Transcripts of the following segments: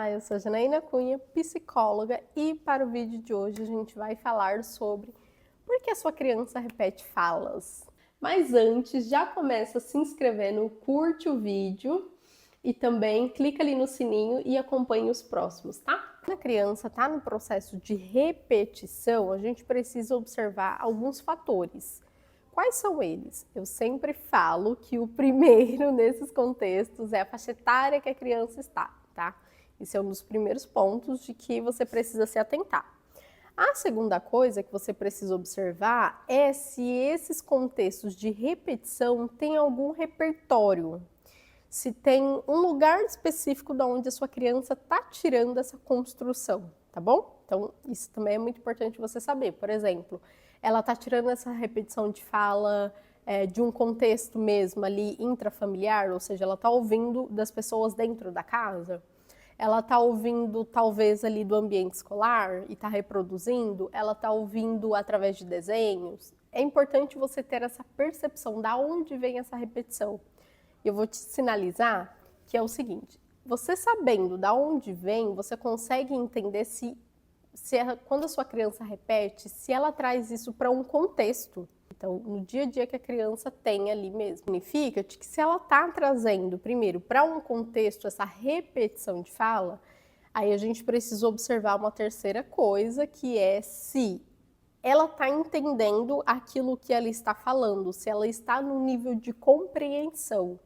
Olá, eu sou a Janaína Cunha, psicóloga, e para o vídeo de hoje a gente vai falar sobre por que a sua criança repete falas. Mas antes, já começa se inscrevendo, curte o vídeo e também clica ali no sininho e acompanhe os próximos, tá? Quando a criança está no processo de repetição, a gente precisa observar alguns fatores. Quais são eles? Eu sempre falo que o primeiro nesses contextos é a faixa etária que a criança está, tá? Esse é um dos primeiros pontos de que você precisa se atentar. A segunda coisa que você precisa observar é se esses contextos de repetição têm algum repertório, se tem um lugar específico de onde a sua criança está tirando essa construção, tá bom? Então, isso também é muito importante você saber. Por exemplo, ela está tirando essa repetição de fala de um contexto mesmo ali intrafamiliar, ou seja, ela está ouvindo das pessoas dentro da casa, ela está ouvindo talvez ali do ambiente escolar e está reproduzindo, ela está ouvindo através de desenhos. É importante você ter essa percepção de onde vem essa repetição. Eu vou te sinalizar que é o seguinte, você sabendo de onde vem, você consegue entender quando a sua criança repete, se ela traz isso para um contexto. Então, no dia a dia que a criança tem ali mesmo. Significa que se ela está trazendo, primeiro, para um contexto essa repetição de fala, aí a gente precisa observar uma terceira coisa, que é se ela está entendendo aquilo que ela está falando, se ela está no nível de compreensão.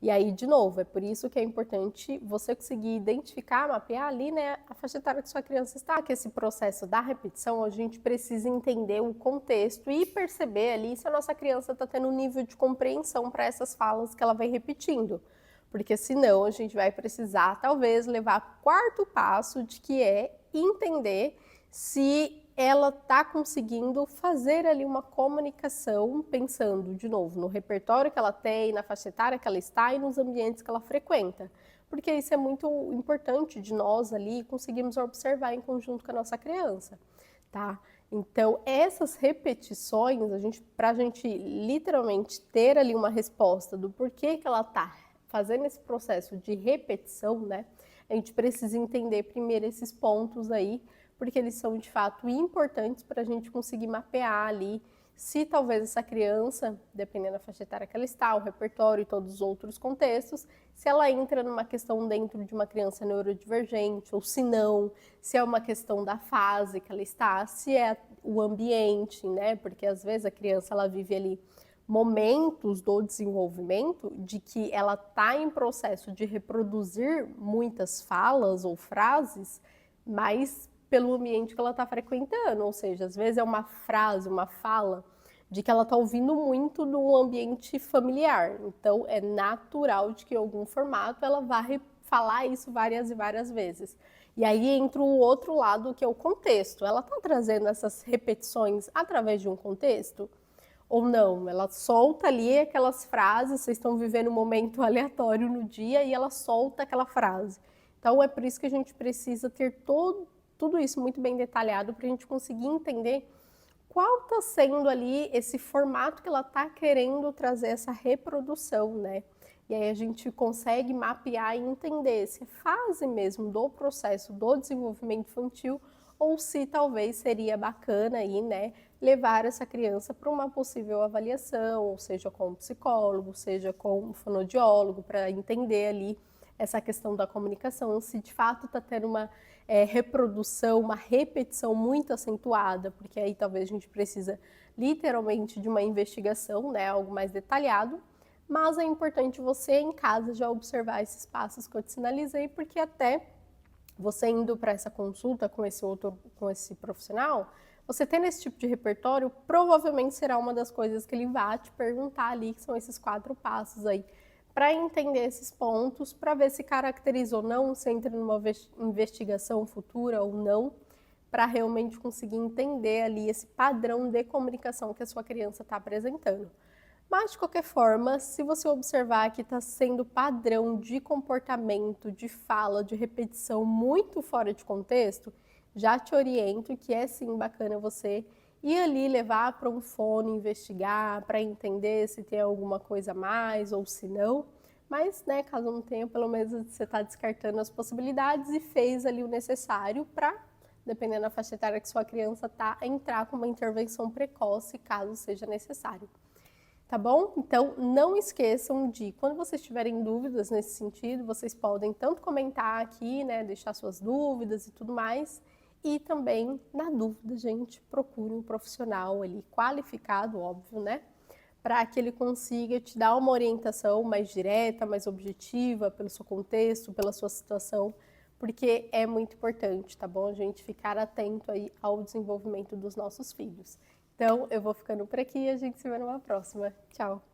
E aí, de novo, é por isso que é importante você conseguir identificar, mapear ali, né, a faixa etária que sua criança está. Que esse processo da repetição, a gente precisa entender o contexto e perceber ali se a nossa criança está tendo um nível de compreensão para essas falas que ela vai repetindo. Porque senão a gente vai precisar, talvez, levar o quarto passo, de que é entender se ela está conseguindo fazer ali uma comunicação, pensando, de novo, no repertório que ela tem, na faixa etária que ela está e nos ambientes que ela frequenta. Porque isso é muito importante de nós ali conseguirmos observar em conjunto com a nossa criança, tá? Então, essas repetições, para a gente literalmente ter ali uma resposta do porquê que ela está fazendo esse processo de repetição, né? A gente precisa entender primeiro esses pontos aí, porque eles são de fato importantes para a gente conseguir mapear ali se talvez essa criança, dependendo da faixa etária que ela está, o repertório e todos os outros contextos, se ela entra numa questão dentro de uma criança neurodivergente, ou se não, se é uma questão da fase que ela está, se é o ambiente, né? Porque às vezes a criança ela vive ali momentos do desenvolvimento de que ela está em processo de reproduzir muitas falas ou frases, mas pelo ambiente que ela está frequentando, ou seja, às vezes é uma frase, uma fala, de que ela está ouvindo muito no ambiente familiar. Então, é natural de que em algum formato ela vá falar isso várias e várias vezes. E aí entra o outro lado, que é o contexto. Ela está trazendo essas repetições através de um contexto? Ou não? Ela solta ali aquelas frases, vocês estão vivendo um momento aleatório no dia e ela solta aquela frase. Então, é por isso que a gente precisa ter tudo isso muito bem detalhado para a gente conseguir entender qual está sendo ali esse formato que ela está querendo trazer essa reprodução, né? E aí a gente consegue mapear e entender se é fase mesmo do processo do desenvolvimento infantil ou se talvez seria bacana aí, né, levar essa criança para uma possível avaliação, seja com um psicólogo, seja com um fonoaudiólogo, para entender ali essa questão da comunicação, se de fato está tendo uma reprodução, uma repetição muito acentuada, porque aí talvez a gente precisa literalmente de uma investigação, né, algo mais detalhado, mas é importante você em casa já observar esses passos que eu te sinalizei, porque até você indo para essa consulta com esse profissional, você tendo esse tipo de repertório, provavelmente será uma das coisas que ele vai te perguntar ali, que são esses 4 passos aí, para entender esses pontos, para ver se caracteriza ou não, se entra numa investigação futura ou não, para realmente conseguir entender ali esse padrão de comunicação que a sua criança está apresentando. Mas, de qualquer forma, se você observar que está sendo padrão de comportamento, de fala, de repetição muito fora de contexto, já te oriento que é sim bacana você ir ali levar para um fono, investigar, para entender se tem alguma coisa a mais ou se não, Mas, né, caso não tenha, pelo menos você está descartando as possibilidades e fez ali o necessário para, dependendo da faixa etária que sua criança está, entrar com uma intervenção precoce, caso seja necessário. Tá bom? Então, não esqueçam de, quando vocês tiverem dúvidas nesse sentido, vocês podem tanto comentar aqui, né, deixar suas dúvidas e tudo mais, e também, na dúvida, gente, procure um profissional ali qualificado, óbvio, né, para que ele consiga te dar uma orientação mais direta, mais objetiva, pelo seu contexto, pela sua situação, porque é muito importante, tá bom? A gente ficar atento aí ao desenvolvimento dos nossos filhos. Então, eu vou ficando por aqui e a gente se vê numa próxima. Tchau!